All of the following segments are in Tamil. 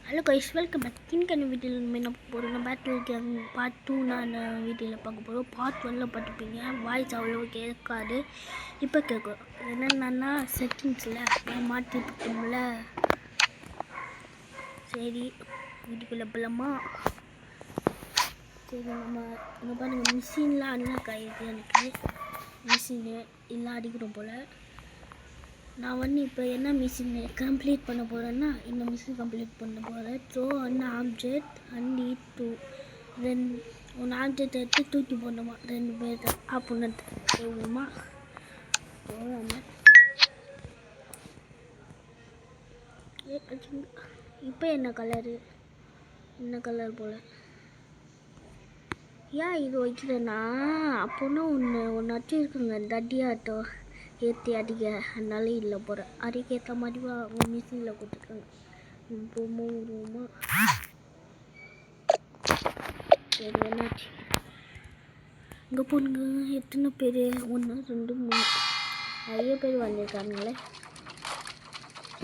Hello guys, welcome back. இன்னைக்கான வீடியோவில் நம்ம என்ன போகிறோம்னா பேட்டில் கேம் பார்ட் 2 நான் வீடியோவில் பார்க்க போகிறோம். பார்ட் 1ல் பார்த்துப்பீங்க, வாய்ஸ் அவ்வளோ கேட்காது. இப்போ கேட்கும். என்னென்னா செட்டிங்ஸில் மாற்றிட்டோம்ல. சரி, வீட்டுக்குள்ளே போகலாமா? சரி, நம்ம பாருங்கள், மிஷின்லாம் அன்லாக் ஆகிடுது. எனக்கு மிஷினு எல்லாம் அடிக்கிறோம் போல். நான் இப்போ என்ன மிஷின் கம்ப்ளீட் பண்ண போகிறேன்னா, இந்த மிஷின் கம்ப்ளீட் பண்ண போகிறேன். So an object and need to ஒன்று ஆப்ஜெக்ட் எடுத்து தூக்கி போடணுமா, 2 பேர் அப்படின்னு போகணுமா. இப்போ என்ன கலர் போல் ஏன் இது வைக்கிறேன்னா, அப்போன்னா ஒன்று வச்சுருக்குங்க தட்டியாட்டோ ஏற்றி அடிக்க. அதனால இல்லை போகிறேன். அதுக்கேற்ற மாதிரி மிஷினில் கொடுத்துருக்காங்க. வருமா சரி, என்னாச்சு இங்கே போனுங்க. எத்தனை பேர்? 1 2 3 நிறைய பேர் வந்திருக்காங்களே.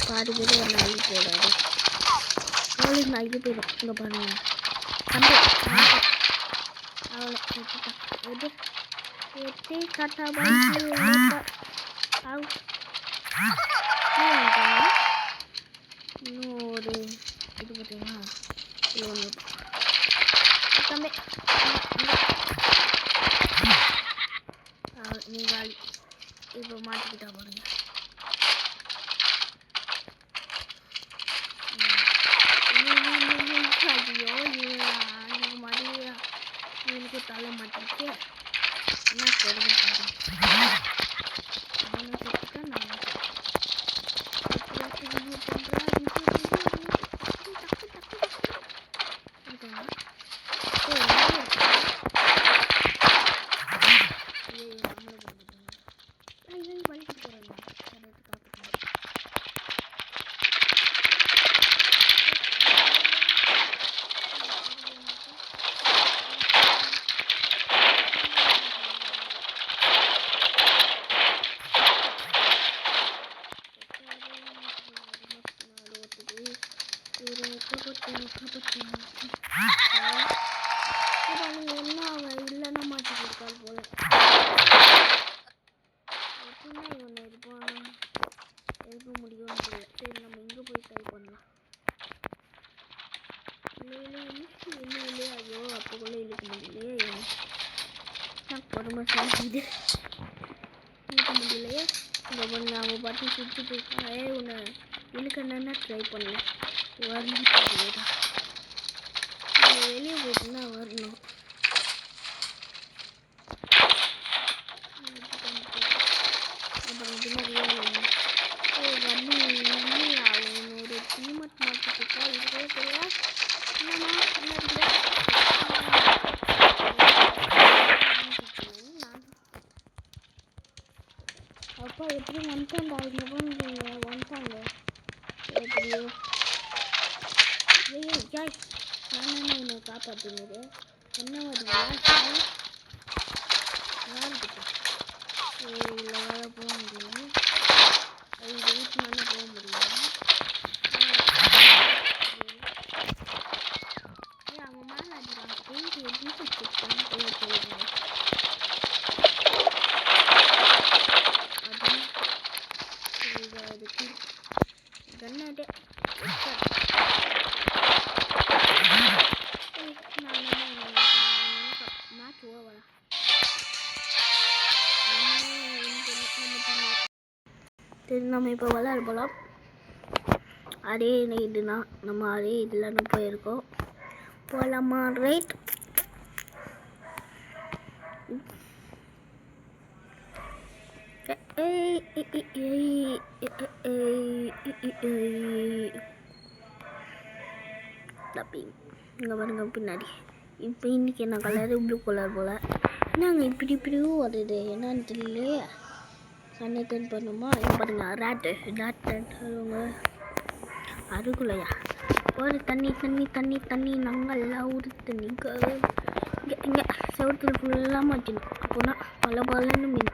பாதி பேர் ஒரு நாளைக்கு போடாது. அவளுக்கு நிறைய பேர் இங்கே பாருங்க. அவளை எட்டி காட்டா இன்னும் ஒரு இது பார்த்தீங்கன்னா இது ஒன்று தம்பி நீங்கள் இப்போ மாட்டிக்கிட்டா பாருங்க. ஐயோ, எனக்கு மாதிரி எனக்கு தலை மாட்டிட்டு என்ன கொடுங்க பாருங்க. இல்லைன்னா மாட்டிட்டு இருக்காள் போல. எப்படின்னா இவனை இருக்க முடியும்னு தெரியல. சரி, நம்ம இங்கே போய் ட்ரை பண்ணலாம். இல்லையே, ஐயோ அப்போக்குள்ளே இழுக்க முடியலையே. பொறுமை சாப்பிட்டு இழுக்க முடியலையே. இந்த பொண்ணு அவங்க பாட்டு சுற்றி போயிருக்காங்க. உன்னை இழுக்கணுன்னா ட்ரை பண்ணல. வரணும் தெரியலடா. வெளியே போயிட்டுன்னா வரணும். ஒரு டீமட் மாற்றிருக்கா. இதுவே தெரியா அப்பா எப்படி வந்துட்டாண்டா. இங்கே போனீங்க வந்துட்டாங்க எப்படியோ. ஏய் ஜாய், நான் என்னை காப்பாற்றினது என்ன வருது யாருக்கிட்ட? இல்லை, வேற போக முடியல. இது வீட்டுனால போக முடியல. அவங்க மேலே அடிக்கிறாங்க. பெயிண்ட் எப்படி வச்சுருக்காங்க சொல்லுவாங்க. அதுக்கு கண்ணாடே மேட்ச் ஓவரா? சரி, நம்ம இப்போ விளையாட போகலாம். அதே இதுனா நம்ம அதே இதில் போயிருக்கோம். போகலாமா? ரைட். இங்கே பாருங்க பின்னாடி. இப்போ இன்றைக்கி என்ன கலரு? ப்ளூ கலர் போல். என்னங்க இப்படியும் வருது, என்னன்னு தெரியலையே. கண்ணை டர்ன் பண்ணுமா? இங்கே பாருங்க, ரேட்டுங்க அதுக்குள்ளையா ஒரு தண்ணி நாங்கள்லாம் ஒரு தண்ணிங்க. இங்கே செவத்துல ஃபுல்லாக மாட்டணும். அப்போனா பலன்னு மீன்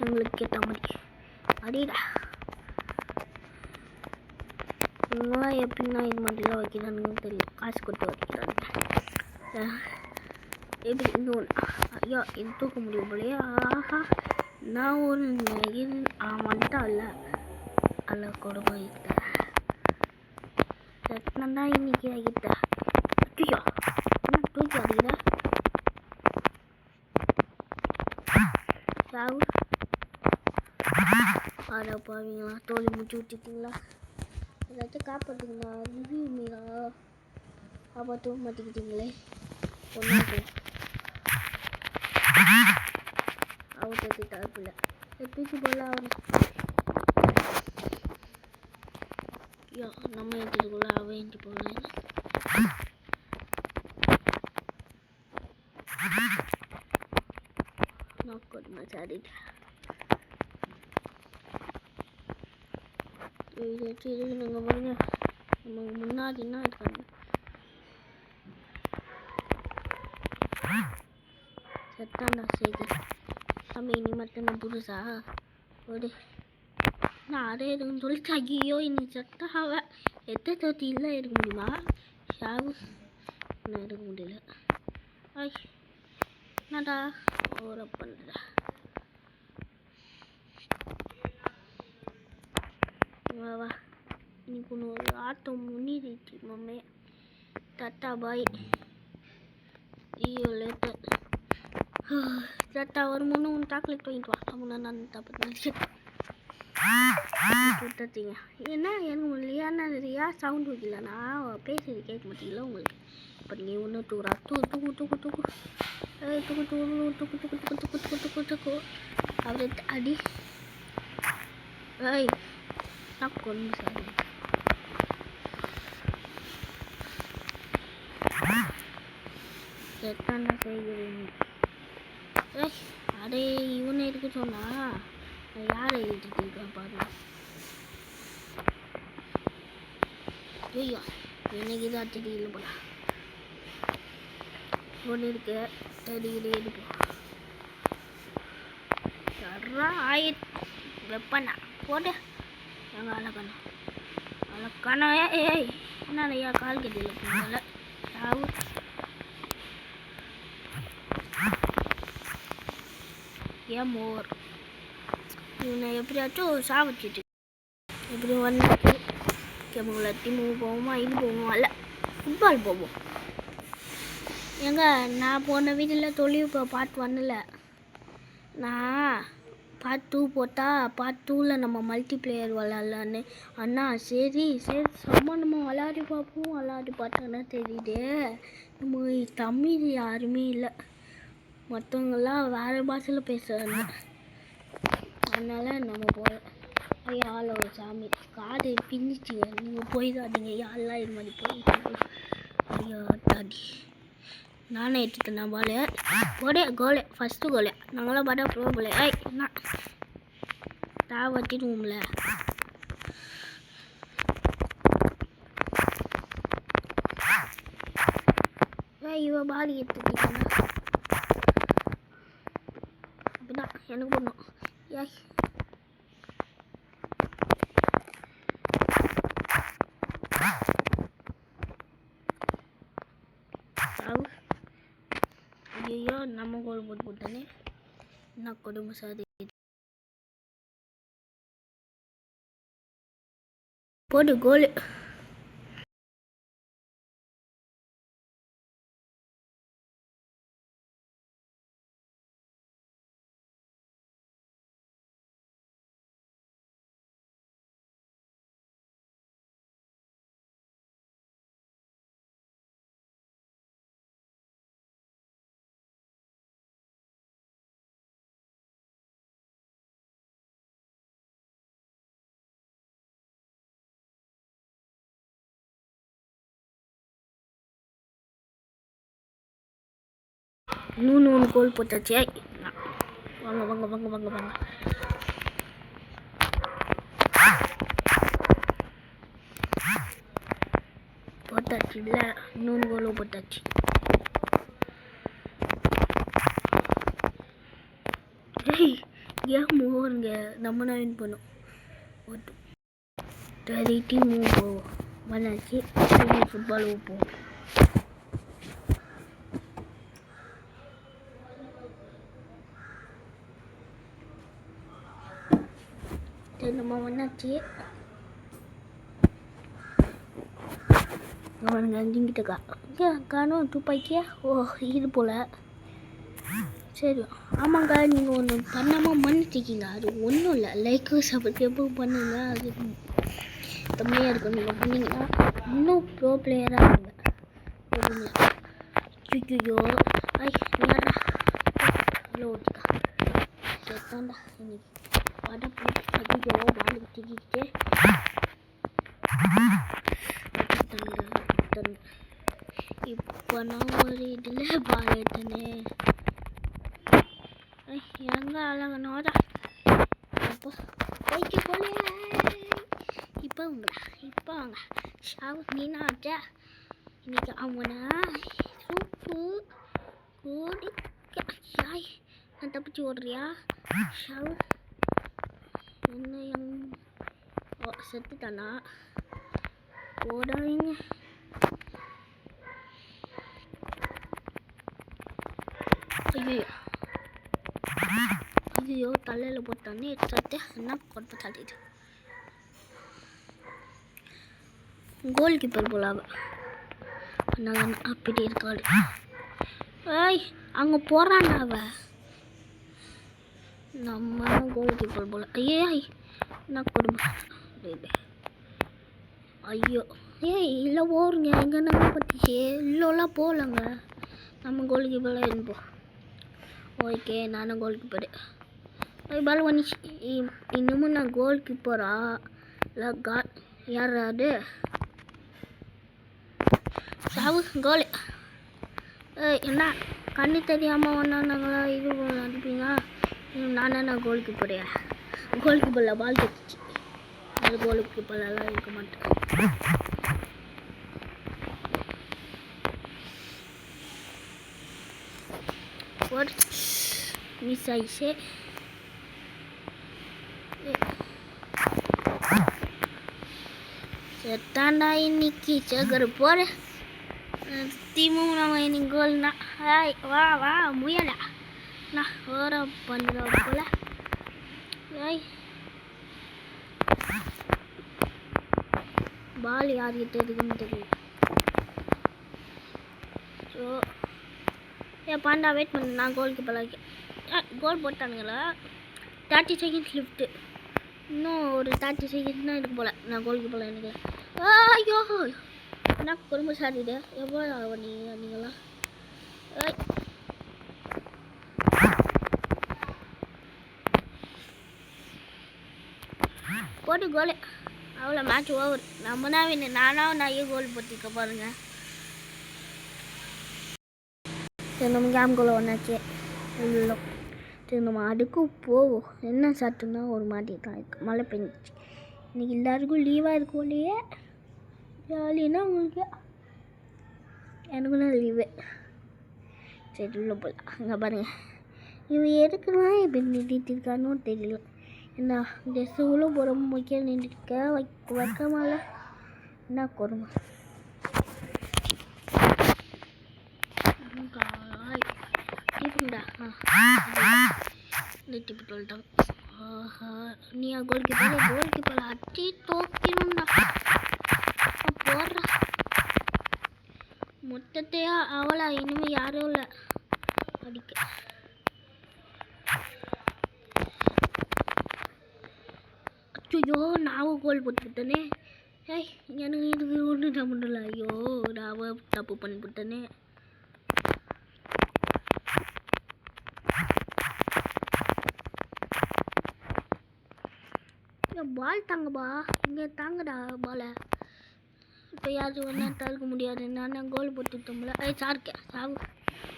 எங்களுக்கு கேட்ட மாதிரி. அடேடா, இவங்களாம் எப்படின்னா இது மாதிரிலாம் வைக்கிறானுங்கன்னு தெரியல. காசு கொடுத்து வைக்கிறாங்க. எப்படி இன்னொன்று ஐயா இது தூக்க முடியும் போலையா? ஆஹா நான் ஒரு வந்துட்டான் இல்லை அல்ல கொடுமை ரத்னம் தான் இன்னைக்கு ஆகிட்ட. ஐயோ என்ன தூக்கி அடிக்கிற சாவு. ஆடா பாவீங்களா, தோழி முடிச்சு விட்டுட்டீங்களா? ஏதாச்சும் காப்பாற்றுங்களா? ரிவ்யூ மீரா காப்பாற்றவும் மாட்டிக்கிட்டீங்களே. ஒன்றாச்சு அவருக்கு தரப்பில்லை தூக்கி போல அவன். ஐயோ நம்ம ஏற்றிட்டுக்குள்ள அவன் ஏற்றி போனேன். நான் கொடுமை சாடிட்டேன். இருக்குங்க பாருங்க, நமக்கு முன்னாடின்னா இருக்காங்க. செத்தாண்டா சேகர் தம்பி, நீ மட்டும் நான் புதுசா ஒரு நான் அதே இருக்குன்னு சொல்லிட்டு ஐயோ இன்னைக்கு செத்தாவ தொட்டியில் இருக்க முடியுமா? ஷாவு நான் இருக்க முடியல. ஐய் என்னடா ஓர பண்ணுற வா இன்னைக்கு ஒன்று ஒரு ஆட்டம் முன்னிடுச்சு மம்மே. டாட்டா பாய். ஐயோ லேட்டு டாட்டா வரும்போது ஒன்று சாக்லேட் வாங்கிட்டு வா. அப்படின்னா நான் தப்பு நினச்சேன் விட்டுட்டீங்க. என்ன எனக்கு முடியலையா? நிறையா சவுண்ட் வைக்கல, நான் பேசுறது கேட்க மாட்டீங்களா உங்களுக்கு? இப்போ நீங்கள் ஒன்று தூரா தூக்கு தூக்கு தூக்கு தூக்கு தூக்கு தூக்கு தூக்கு தூக்கு தூக்கு தூக்கு தூக்கு தூக்கு தூக்கு அவரை அடி. ஏய் நான் கொண்டு சாரி செத்தாண்டா செய்கிறேன். ஏய் அடே இவனை இருக்கு சொன்னா யாரை எழுதிட்டு இருக்கா பாருங்க. ஐயோ எனக்கு இதாக தெரியல போல ஒன்று இருக்கு தெரியல எடுப்போம். சர்றா ஆயிட்டு வெப்பண்ணா போட்டு எங்கள் அழகண்ணா அழகானா. ஏய் என்னையா கால் கட்டியில் போனால சாவு. ஏன் மோர் இவனை எப்படியாச்சும் சாவச்சிட்டு எப்படி வந்துட்டு கேமுங்கள டீமு போவோமா? இது போவோமா? இல்லை ஃபுட்பால் போவோம். ஏங்க நான் போன வீட்டில் தொழில் இப்போ பார்ட் 1 நான் பார்ட் 2 போட்டால் பார்ட் 2 நம்ம மல்டிப்ளேயர் விளாட்லான்னு. அண்ணா சரி சரி செம்ம நம்ம விளாடி பார்ப்போம். விளாடி பார்த்தோன்னா தெரியுது நம்ம தமிழ் யாருமே இல்லை, மற்றவங்கெல்லாம் வேறு பாஷையில் பேசுகிறாங்க. அதனால் நம்ம போகிறோம். ஐயா ஆள் ஒரு சாமி காடு பின்னிச்சிங்க, நீங்கள் போயிடாதீங்க யாரெல்லாம் இது மாதிரி போயிட்டீங்க. ஐயா தாடி நானே எடுத்துட்டேன். நான் பால் போடே கோலே ஃபஸ்ட்டு கோலே நாங்களாம் பார்த்தா ப்ரோ போல. ஐய் என்ன தா வச்சிடுவோம்ல. இவ பால் எடுத்துட்டீங்கன்னா அப்படிதான் எனக்கு போடணும். ஏய் ஐயோ நம்ம கோல் போட்டு போட்டானே என்ன கொடுமை சாதி. போடு கோல். இன்னொன்று கோல் போட்டாச்சு. வாங்க வாங்க வாங்க வாங்க வாங்க போட்டாச்சு. இல்லை இன்னொன்று கோலும் போட்டாச்சு. ஏன் மூவருங்க நம்ம தான் வின் பண்ணோம். 30 டீம் மூவ் போவோம். வந்தாச்சு ஃபுட்பால் வைப்போம். சரி நம்ம வந்தாச்சு. அவனுங்க அங்கிங்கிட்டக்கா காணும் துப்பாக்கியா? ஓ இது போல். சரி ஆமாங்க, நீங்கள் ஒன்று பண்ணாமல் மன்னிச்சிக்கிங்க. அது ஒன்றும் இல்லை, லைக்கு சப்ஸ்கிரைபும் பண்ணுங்க. அது கம்மியாக இருக்கும். நீங்கள் பண்ணிங்கன்னா இன்னும் ப்ரோ பிளேயராக இருங்க. ஐயோ ஐ நேரா ஹலோ ஓட்டிக்கா சேர்த்தாண்டா இன்னைக்கு படம் ஐயோ பாலு தூக்கிக்கிட்டு இப்போ நான் ஒரு இதில் பால் எடுத்தேனே. எங்க அழகனோட அப்போ போய்க்கு போலே. இப்போ வாங்க ஷாவு நீனாச்சா இன்னைக்கு அவனா சூப்பு கூடி யாய் நான் தப்பிச்சு ஓடுறியா ஷாவு? என்ன செத்துட்டானா? ஓடாதீங்க. ஐயோ தலையில் போட்டானே சத்து என்ன கொட்ட தள்ளிட்டு. கோல் கீப்பர் போலாவ அப்படி இருக்காள். ஏய் அங்கே போகிறான்டா அவ. நம்ம கோல் கீப்பர் போல. ஐயே என்ன குடும்பம். ஐயோ ஏய் இல்லை ஓடுங்க. எங்கே நம்ம பற்றிச்சு இல்லைலாம் போகலங்க. நம்ம கோல் கீப்பர்லாம் இருப்போம். ஓகே நானும் கோல் கீப்பரு. பால் வந்துச்சு. இன்னமும் நான் கோல் கீப்பரா இல்லை யாராவது சாவு கோல். என்ன கண்ணு தெரியாமல் ஒன்றாங்களா இது அனுப்பிங்க. நான் கோல் கீப்பரையா? கோல் கீப்பரில் பால் தச்சிச்சு. அது கோல் கீப்பர்லாம் இருக்க மாட்டேன். மிஸ் ஆயிடுச்சு. செத்தாண்டா இன்னைக்கு சேகர் போற டீமும் நம்ம இன்னைக்கு கோல்னா. வா வா முயலா நான் ஓர பண்ணுறோம் போல. பால் யார்கிட்ட இருக்குன்னு தெரியல. ஸோ பாண்டா வெயிட் பண்ணு. நான் கோல் கீப்பர் கோல் போட்டானுங்களா? 30 செகண்ட்ஸ் லிஃப்ட்டு. இன்னும் ஒரு 30 செகண்ட்ஸ் தான் இருக்கு போல். நான் கோல் கீப்பர் எனக்கு ஐயோ என்ன குடும்ப சாரிடு எவ்வளோ நீங்களாம் போட்டு கோல். அவ்வளோ மேட்ச் ஓவர். நம்ம தான் வின்னு. நான் கோல் போட்டிருக்க பாருங்க. சரி நம்ம கேம் கோல் ஒன்றாச்சு. இல்லை சரி நம்ம அதுக்கு போவோம். என்ன சாப்பிட்டோம்னா ஒரு மாட்டிருக்கான் இருக்கு. மழை பெஞ்சிச்சு. இன்றைக்கி எல்லாருக்கும் லீவாக இருக்கும் இல்லையே. ஜாலின்னா உங்களுக்கு எனக்குன்னா லீவு. சரி உள்ள போகலாம். அங்கே பாருங்கள் இவன் எதுக்குலாம் இப்போ நின்றுட்டு இருக்கானோ தெரியல. என்ன ட்ரெஸ்ஸு உள்ள போகிற முக்கியம் நின்றுட்டுருக்க வைக்கமால என்ன கொடுமை. டிஃபன்டா டிப்பு சொல்லிட்டாங்க. நீ கோல் கீப்பர் அட்டி தோக்கிடும்டா போடுறா மொத்தத்தையா. அவளா இனிமேல் யாரும் இல்லை அடிக்க. ஐயோ நான் கோல் போட்டுவிட்டேனே. எனக்கு இது ஒன்று தான் பண்ணல. ஐயோ நான் தப்பு பண்ணிவிட்டேனே. பால் தாங்கப்பா. இங்கே தாங்கடா பாலை. இப்போ யாரும் வேணா தடுக்க முடியாது. நான் கோல் போட்டுட்டோம்ல. சாருக்கு சாவு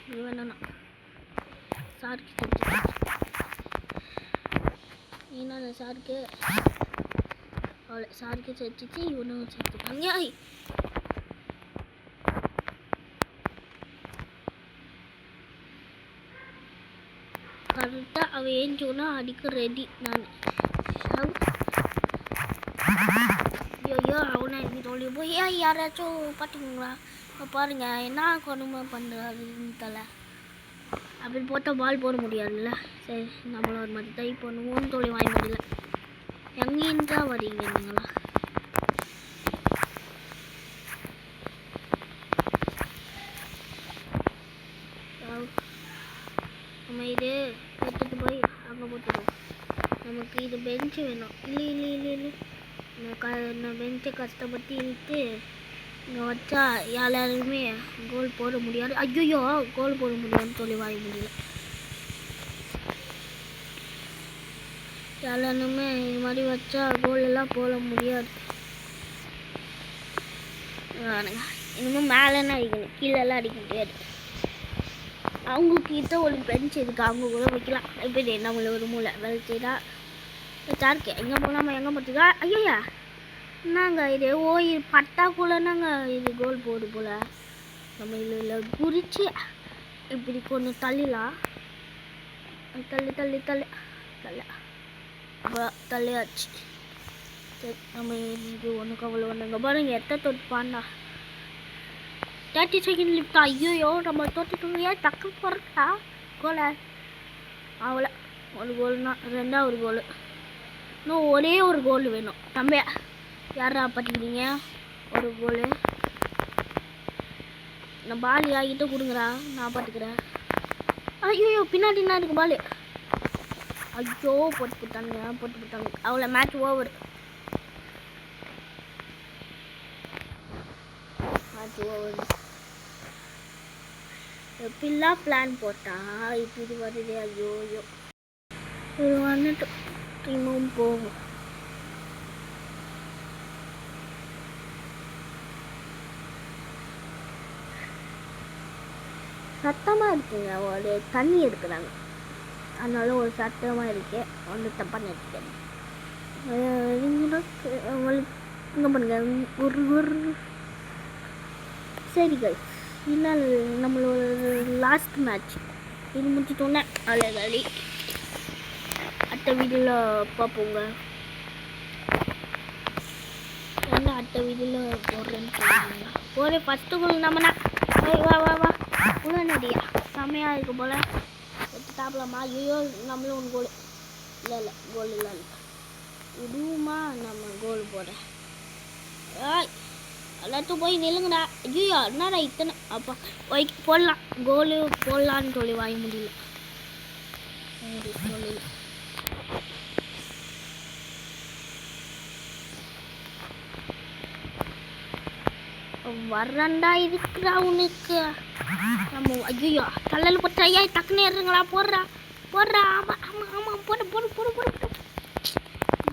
இது வேணா சாருக்கு என்ன சாருக்கு அவ்வளோ சாருக்கு சேர்த்துச்சு. இவனும் சேர்த்துக்காங்க. கரெக்டாக அவன் ஏஞ்சோன்னா அடிக்க ரெடி நான். ஐயோ அவனை இது போய் யாராச்சும் பார்த்தீங்களா? பாருங்க என்ன கொடுமை பண்ணுறாருன்னு தலை. அப்படி போட்டால் பால் போட முடியாதுல்ல. சரி நம்மளும் ஒரு மாதிரி ட்ரை பண்ணுவோம். தோழி வாங்க முடியல. எங்கேருந்தா வரீங்க நீங்களா? நம்ம இது எடுத்துட்டு போய் அங்கே போட்டுருவோம். நமக்கு இது பெஞ்சு வேணும். இல்லை நான் பெஞ்சை கஷ்டப்பட்டு இழுத்து இங்கே வச்சா எல்லாருமே கோல் போட முடியாது. ஐயோ கோல் போட முடியாதுன்னு சொல்லி வாங்க முடியல. எல்லாருமே இது மாதிரி வச்சா கோல் எல்லாம் போட முடியாது. இன்னமும் மேலேன்னா அடிக்கணும், கீழெல்லாம் அடிக்க முடியாது. அவங்க கிட்ட ஒரு பெஞ்ச் இருக்கு, அவங்க கூட வைக்கலாம். இப்போ நம்மள ஒரு மூளை வலிச்சுதா சாருக்கு எங்கே போகலாமா எங்கே போட்டுக்கா? ஐயா என்னங்க இது பட்டாக்குள்ளனாங்க இது கோல் போடு போல். நம்ம இதில் குறிச்சு இப்படி கொஞ்சம் தள்ளிலாம். தள்ளி அப்போ தள்ளியாச்சு. சரி நம்ம இது ஒன்று கவலை ஒன்றுங்க பாருங்க. தொட்டுப்பாண்டா 30 செகண்ட் லிஃப்ட். ஐயோ நம்ம தொட்டுட்டோம். ஏன் டக்கு போகிறா கோலை? அவ்வளோ ஒரு கோல்னா ரெண்டாவது கோல். இன்னும் ஒரே ஒரு கோல் வேணும். தம்பியா யாரா பார்த்துக்கிறீங்க? ஒரு கோல் நான் பால் ஆகிட்ட கொடுங்குறா, நான் பார்த்துக்கிறேன். ஐயோ பின்னாடி என்ன இருக்கு பால்? ஐயோ போட்டு போட்டாங்க. அவ்வளோ மேட்ச் ஓவர். எப்படிலாம் பிளான் போட்டா இப்படி வருது. ஐயோ இது வந்துட்டு திரும்பவும் போகும். சத்தமாக இருக்குங்க. ஒரு தண்ணி எடுக்கிறாங்க, அதனால ஒரு சத்தமாக இருக்கு. வந்து தப்பாக நினைக்கிறேன். இங்கே பண்ணுங்க ஒரு சரிகள். இல்லை நம்மளோட லாஸ்ட் மேட்ச் இது முடிச்சிட்டோன்னே அழகாடி அடுத்த வீடியோவில் பார்ப்போங்க. ஏன்னா அடுத்த வீடியோவில் போடுறேன்னு சொல்லுவாங்க. ஒரு ஃபஸ்ட்டு கோல் நம்மனா வா உள்ள நடியா செம்மையாக இருக்கு போல். எடுத்து சாப்பிடலாமா? ஐயோ நம்மளும் ஒன்று கோல் இல்லை கோல் இல்லை விடுவோமா? நம்ம கோல் போட எல்லாத்தையும் போய் நில்லுங்கடா. ஐயோ என்னடா இத்தனை அப்பா போடலாம் கோலு போடலான்னு சொல்லி வாங்க முடியல. வர்றண்டா இருக்குடா உனக்கு. நம்ம ஐயோ கல்லல் போட்டா ஐயா டக்குன்னு ஏறுங்களா? போடுறா ஆமாம் போடு.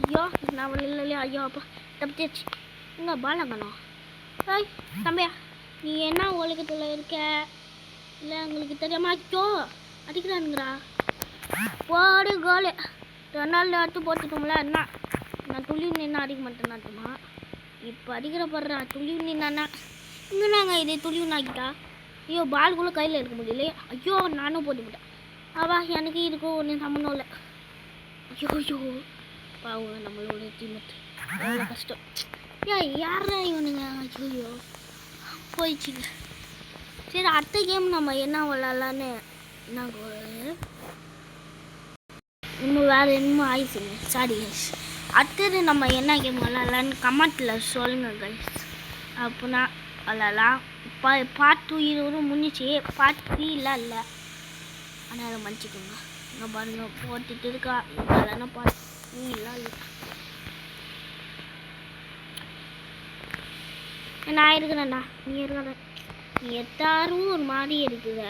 ஐயோ நான் இல்லையா? ஐயோ அப்பா தப்பிச்சு இங்கே பாலங்கண்ணா. ஏய் தம்பியா நீ என்ன உலகத்தில் இருக்க? இல்லை உங்களுக்கு தெரியாமா? ஐயோ அடிக்கிறானுங்கிறா. போடு கோலு. 2 நாள் அடுத்து போட்டுட்டோம்ல. என்ன நான் துளி நின்று அடிக்க மாட்டேன்னாட்டுமா? இப்போ அடிக்கிற படுறா துளி நின்னா இங்கே நாங்கள் இதே துளி ஆக்கிட்டா. ஐயோ பால் கூட கையில் எடுக்க முடியலையே. ஐயோ நானும் போட்டுவிட்டேன். அவா எனக்கு இதுக்கும் ஒன்று சம்மந்தம் இல்லை. ஐயோ பாவங்க நம்மளோட டீமேட் எவ்வளோ கஷ்டம். யாரா இவனுங்க? ஐயோ போயிடுச்சுங்க. சரி அடுத்த கேம் நம்ம என்ன விளாட்லான்னு இன்னும் வேறு என்னமோ ஆயிடுச்சுங்க. Sorry guys. அடுத்தது நம்ம என்ன கேம் விளாட்லான்னு கமெண்ட்டில் சொல்லுங்கள் கைஸ். அப்படின்னா விளாட்லாம். பார்ட் 2 இது முடிஞ்சிச்சு. பார்ட் 3 இல்லை அதனால் மன்னிச்சிக்கோங்க. இங்கே பாருங்க போட்டுட்டு இருக்கா. இல்லைன்னா பார்ட் 3 இல்லை. நான் இருக்கிறேன்டா, நீ இருக்கிற. நீ எல்லாரும் ஒரு மாதிரி இருக்குத.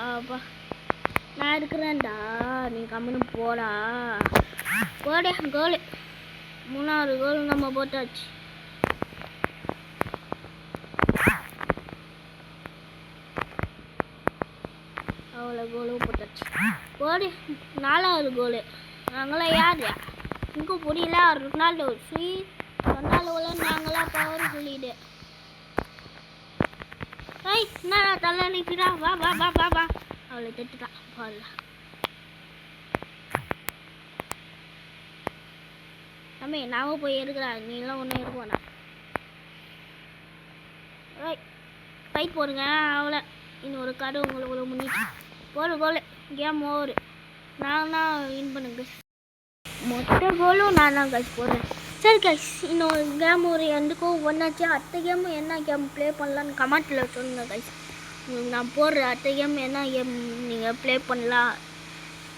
அப்பா நான் இருக்கிறேன்டா, நீ கம்முன்னு போடா. போட கோலு 3வது கோல் நம்ம போட்டாச்சு. அவ்வளோ கோலும் போட்டாச்சு. போடு 4வது கோலு. நாங்களாம் யார் இங்கே புரியல. ரொனால்டோ ரொனால்டோவில் நாங்களாம் பவர் சொல்லிடு. ஏய் என்னடா தலை நிற்கிறா? வா அவளை தட்டுட்டான் பாருல. தம்பி நாம போய் இருக்கிறா. நீலாம் ஒன்றும் இருக்குவானா? பாய். ஃபைட் போடுங்க. அவ்வளோ இன்னொரு கடை உங்களுக்கு முன்னிட்டு கோல் கேம் ஓவர். நான் தான் வின் பண்ணுங்க கைஸ். மொத்த கோலும் நான் தான் கைஸ் போடுறேன். சரி கைஸ், இன்னொரு கேம் ஒரு எண்டுக்கும் ஒன்றாச்சு. அடுத்த கேம் என்ன கேம் ப்ளே பண்ணலான்னு கமெண்ட்டில் சொல்லுங்கள் கைஸ். உங்களுக்கு நான் போடுற அடுத்த கேம் என்ன கேம் நீங்கள் ப்ளே பண்ணலாம்,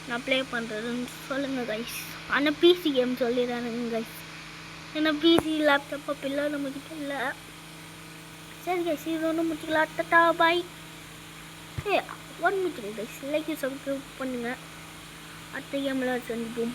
நான் ப்ளே பண்ணுறதுன்னு சொல்லுங்கள் கைஸ். ஆனால் பிசி கேம் சொல்லிடுறானுங்க கைஸ். ஏன்னா பிசி லேப்டாப் அப்படிலாம் நம்மக்கிட்ட இல்லை. சரி கைஸ், இது ஒன்று முடிச்சுக்கலாம். டாடா பாய். ஒன் முடிச்சுங்க கைஸ். லைக் சப்ஸ்கிரைப் பண்ணுங்கள். அடுத்த கேமில் சந்திப்போம்.